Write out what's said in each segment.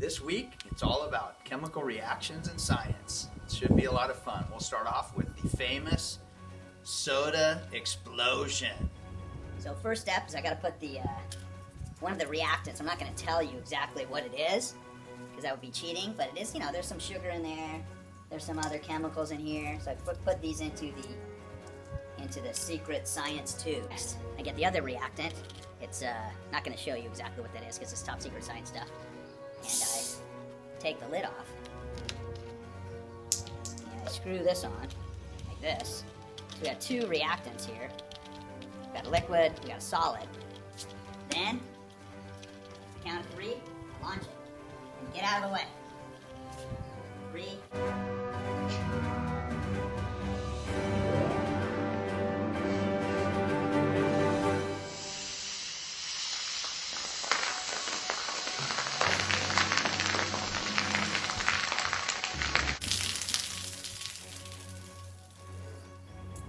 This week, it's all about chemical reactions and science. It should be a lot of fun. We'll start off with the famous soda explosion. So first step is I gotta put the one of the reactants. I'm not gonna tell you exactly what it is, because that would be cheating, but it is, there's some sugar in there, there's some other chemicals in here, so I put these into the secret science tube. Next, I get the other reactant. It's not gonna show you exactly what that is, because it's top secret science stuff. And I take the lid off, and I screw this on, like this. So we got two reactants here. We got a liquid, we got a solid. Then, count of three, launch it. And get out of the way. 3.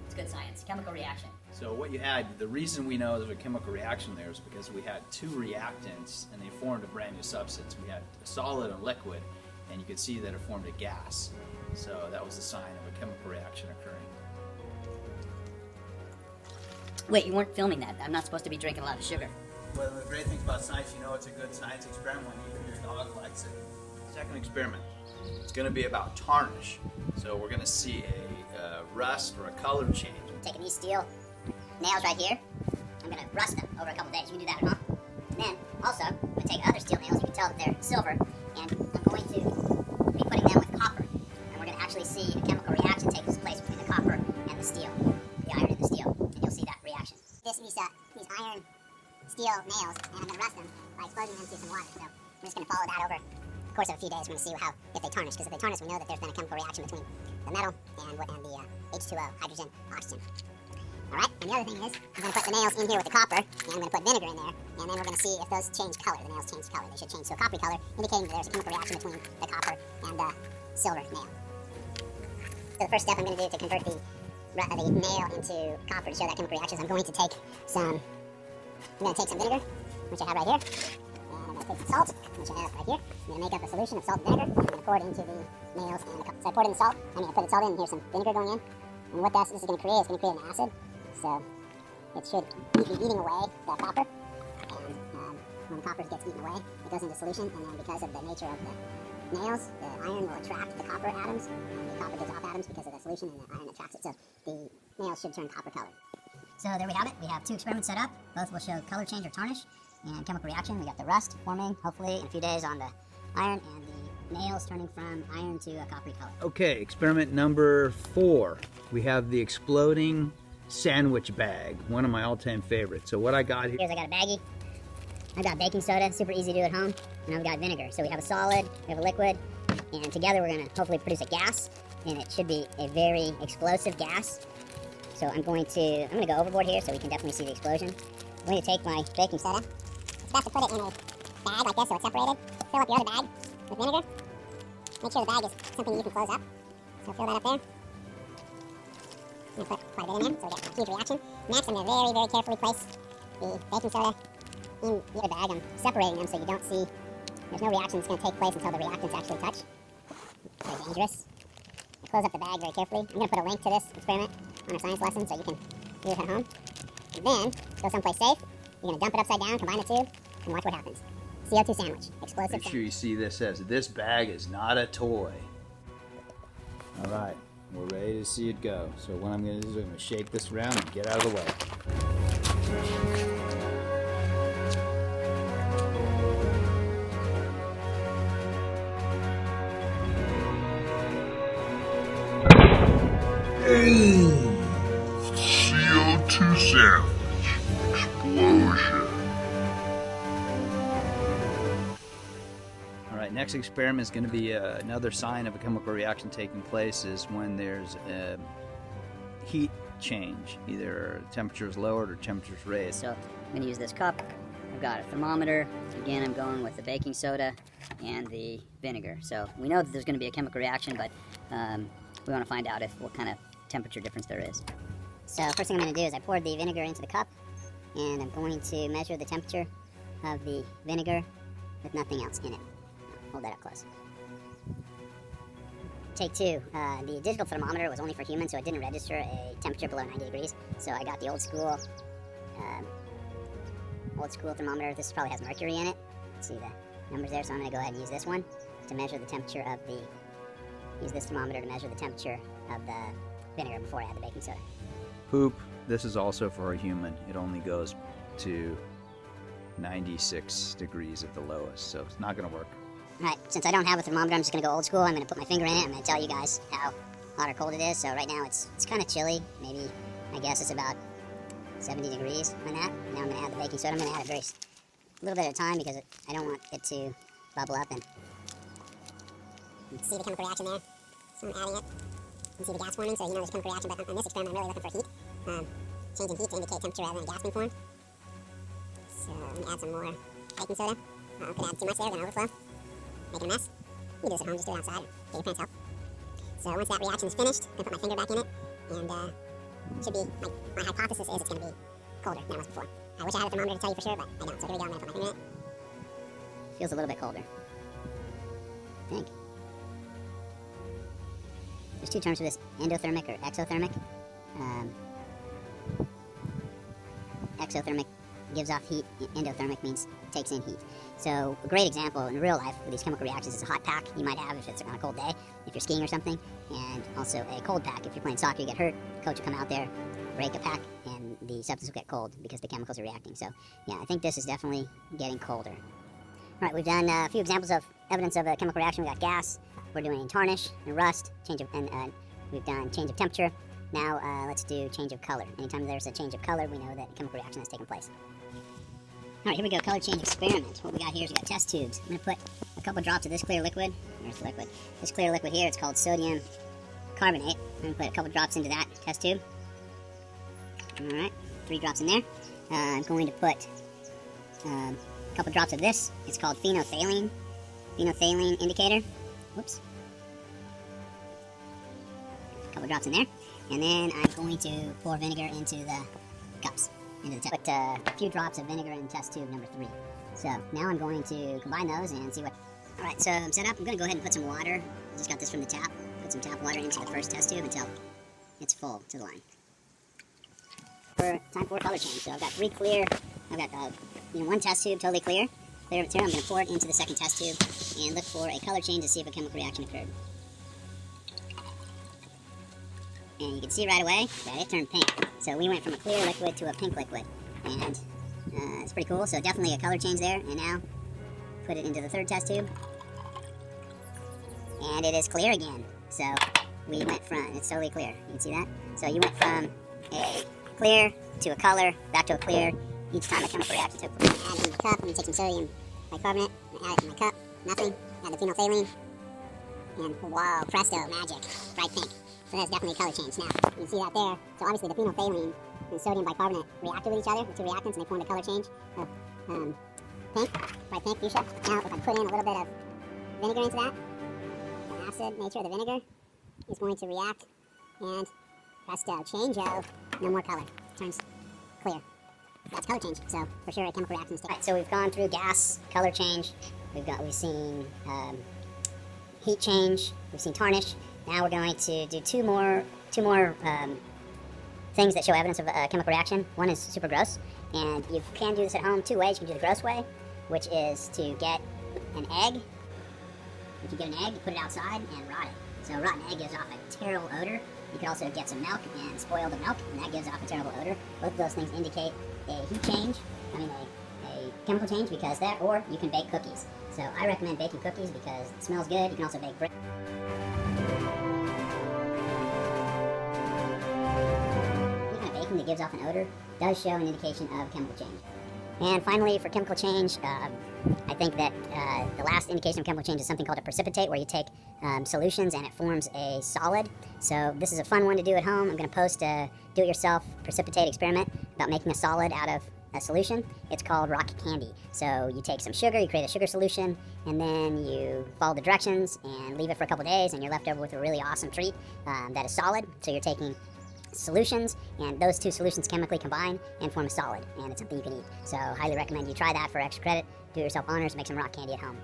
It's good science, chemical reaction. So what you had, the reason we know there's a chemical reaction there is because we had two reactants and they formed a brand new substance. We had a solid and liquid, and you could see that it formed a gas. So that was a sign of a chemical reaction occurring. Wait, you weren't filming that. I'm not supposed to be drinking a lot of sugar. One of the great things about science, it's a good science experiment when even your dog likes it. Second experiment, it's going to be about tarnish. So we're going to see a rust or a color change. Taking these steel nails right here, I'm going to rust them over a couple days. You can do that at home. And then, also, I'm going to take other steel nails. You can tell that they're silver. And I'm going to be putting them with copper. And we're going to actually see a chemical reaction take place between the copper and the steel. The iron and the steel. And you'll see that reaction. These iron steel nails, and I'm going to rust them by exposing them to some water. So I'm just going to follow that over the course of a few days. We're going to see if they tarnish. Because if they tarnish, we know that there's been a chemical reaction between the metal and the H2O, hydrogen, oxygen. Alright, and the other thing is, I'm going to put the nails in here with the copper, and I'm going to put vinegar in there, and then we're going to see if those change color. The nails change color. They should change to a coppery color, indicating that there's a chemical reaction between the copper and the silver nail. So the first step I'm going to do to convert the nail into copper to show that chemical reaction is I'm going to take some vinegar, which I have right here, and I'm going to take some salt, which I have right here. I'm going to make up a solution of salt and vinegar, and I'm going to pour it into the nails and the copper. So I poured in the salt, I put the salt in, and here's some vinegar going in, and what this is going to create an acid. So it should be eating away the copper, and when the copper gets eaten away, it goes into solution, and then because of the nature of the nails, the iron will attract the copper atoms, and the copper gives off atoms because of the solution, and the iron attracts it, so the nails should turn copper color. So there we have it. We have two experiments set up. Both will show color change or tarnish, and chemical reaction. We got the rust forming, hopefully in a few days, on the iron, and the nails turning from iron to a coppery color. Okay, experiment number 4. We have the exploding sandwich bag, one of my all-time favorites. So what I got here, I got a baggie. I've got baking soda, super easy to do at home, and I've got vinegar. So we have a solid, we have a liquid, and together we're going to hopefully produce a gas, and it should be a very explosive gas. So I'm going to go overboard here so we can definitely see the explosion. I'm going to take my baking soda. It's best to put it in a bag like this so it's separated. Fill up your other bag with vinegar. Make sure the bag is something you can close up. So fill that up there. I'm going to put quite a bit in there so we get a huge reaction. Next, I'm going to very, very carefully place the baking soda in the other bag. I'm separating them so you don't see, there's no reaction that's going to take place until the reactants actually touch. Very dangerous. I close up the bag very carefully. I'm going to put a link to this experiment on our science lesson so you can do it at home. And then, go someplace safe. You're going to dump it upside down, combine the two, and watch what happens. CO2 sandwich. Explosive make sure sandwich. you see this says, this bag is not a toy. Alright, we're ready to see it go. So what I'm going to do is I'm going to shake this around and get out of the way. CO2 sandwich explosion. Alright, next experiment is going to be another sign of a chemical reaction taking place is when there's a heat change. Either temperature is lowered or temperature is raised. So I'm going to use this cup. I've got a thermometer. Again, I'm going with the baking soda and the vinegar. So we know that there's going to be a chemical reaction, but we want to find out what kind of temperature difference there is. So first thing I'm going to do is I poured the vinegar into the cup, and I'm going to measure the temperature of the vinegar with nothing else in it. hold that up close. Take 2. The digital thermometer was only for humans, so it didn't register a temperature below 90 degrees. So I got the old school thermometer. This probably has mercury in it. Let's see the numbers there. So I'm going to go ahead and use this one to measure the temperature of the. Use this thermometer to measure the temperature of the vinegar before I add the baking soda. Poop. This is also for a human. It only goes to 96 degrees at the lowest, so it's not going to work. Alright, since I don't have a thermometer, I'm just going to go old school. I'm going to put my finger in it. I'm going to tell you guys how hot or cold it is. So right now it's kind of chilly. Maybe, I guess it's about 70 degrees on that. Now I'm going to add the baking soda. I'm going to add a little bit at a time because I don't want it to bubble up. And see the chemical reaction there? So I'm adding it. You can see the gas forming, so you know there's a chemical reaction, but on this experiment I'm really looking for heat. Changing heat to indicate temperature rather than gas being formed. So let me add some more baking soda. I could add too much there, then overflow. Make it a mess. You can do this at home, just do it outside, or get your parents' help. So once that reaction is finished, I'm going to put my finger back in it, and it should be, my hypothesis is it's going to be colder than it was before. I wish I had a thermometer to tell you for sure, but I don't. So here we go, I'm going to put my finger in it. Feels a little bit colder, I think. There's 2 terms for this, endothermic or exothermic. Exothermic gives off heat, endothermic means takes in heat. So a great example in real life for these chemical reactions is a hot pack you might have if it's on a cold day, if you're skiing or something, and also a cold pack. If you're playing soccer, you get hurt, coach will come out there, break a pack, and the substance will get cold because the chemicals are reacting. So yeah, I think this is definitely getting colder. All right, we've done a few examples of evidence of a chemical reaction. We got gas, we're doing tarnish and rust, and we've done change of temperature. Now let's do change of color. Anytime there's a change of color, we know that a chemical reaction has taken place. All right, here we go, color change experiment. What we got here is we got test tubes. I'm going to put a couple drops of this clear liquid. Where's the liquid? This clear liquid here, it's called sodium carbonate. I'm going to put a couple drops into that test tube. All right, 3 drops in there. I'm going to put a couple drops of this. It's called phenolphthalein indicator. Whoops. A couple drops in there. And then I'm going to pour vinegar into the cups. Put a few drops of vinegar in test tube number 3. So now I'm going to combine those and see what. Alright, so I'm set up. I'm going to go ahead and put some water. I just got this from the tap. Put some tap water into the first test tube until it's full to the line. Time for color change. So I've got 3 clear. I've got 1 test tube totally clear. Clear material. I'm going to pour it into the second test tube and look for a color change to see if a chemical reaction occurred. And you can see right away that it turned pink. So we went from a clear liquid to a pink liquid. And it's pretty cool. So definitely a color change there. And now put it into the third test tube. And it is clear again. So we went from, it's totally clear. You can see that? So you went from a clear to a color, back to a clear, each time a chemical reaction took place. Add it in the cup. I'm going to take some sodium bicarbonate. I'm going to add it in my cup. Nothing. Add the phenolphthalein. And wow, presto, magic. Bright pink. So that's definitely a color change. Now, you can see that there. So obviously the phenolphthalein and sodium bicarbonate reacted with each other, the 2 reactants, and they formed a color change of pink, bright pink fuchsia. Now, if I put in a little bit of vinegar into that, the acid nature of the vinegar is going to react, and presto, change of no more color. Turns clear. That's color change. So for sure, a chemical reaction is taken. Alright, so we've gone through gas, color change. We've seen heat change. We've seen tarnish. Now we're going to do two more things that show evidence of a chemical reaction. One is super gross, and you can do this at home 2 ways. You can do the gross way, which is to get an egg. If you get an egg, you put it outside and rot it. So a rotten egg gives off a terrible odor. You can also get some milk and spoil the milk, and that gives off a terrible odor. Both of those things indicate a heat change, a chemical change because that, or you can bake cookies. So I recommend baking cookies because it smells good. You can also bake bread. Any kind of baking that gives off an odor does show an indication of chemical change. And finally, for chemical change, I think that the last indication of chemical change is something called a precipitate, where you take solutions and it forms a solid. So this is a fun one to do at home. I'm going to post a do-it-yourself precipitate experiment about making a solid out of a solution. It's called rock candy. So you take some sugar, you create a sugar solution, and then you follow the directions and leave it for a couple days, and you're left over with a really awesome treat that is solid. So you're taking solutions, and those 2 solutions chemically combine and form a solid, and it's something you can eat. So highly recommend you try that for extra credit. Do yourself honors, make some rock candy at home.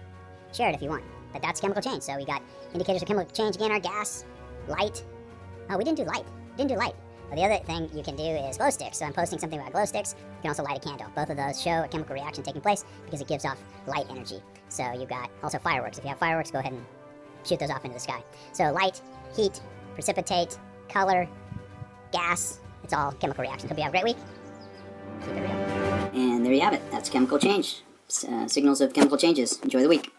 Share it if you want. that that's chemical change. So we got indicators of chemical change again, our gas, light. Oh, we didn't do light. Well, the other thing you can do is glow sticks. So I'm posting something about glow sticks. You can also light a candle. Both of those show a chemical reaction taking place because it gives off light energy. So you've got also fireworks. If you have fireworks, go ahead and shoot those off into the sky. So light, heat, precipitate, color, gas, it's all chemical reactions. Hope you have a great week. Keep it real. And there you have it. That's chemical change. Signals of chemical changes. Enjoy the week.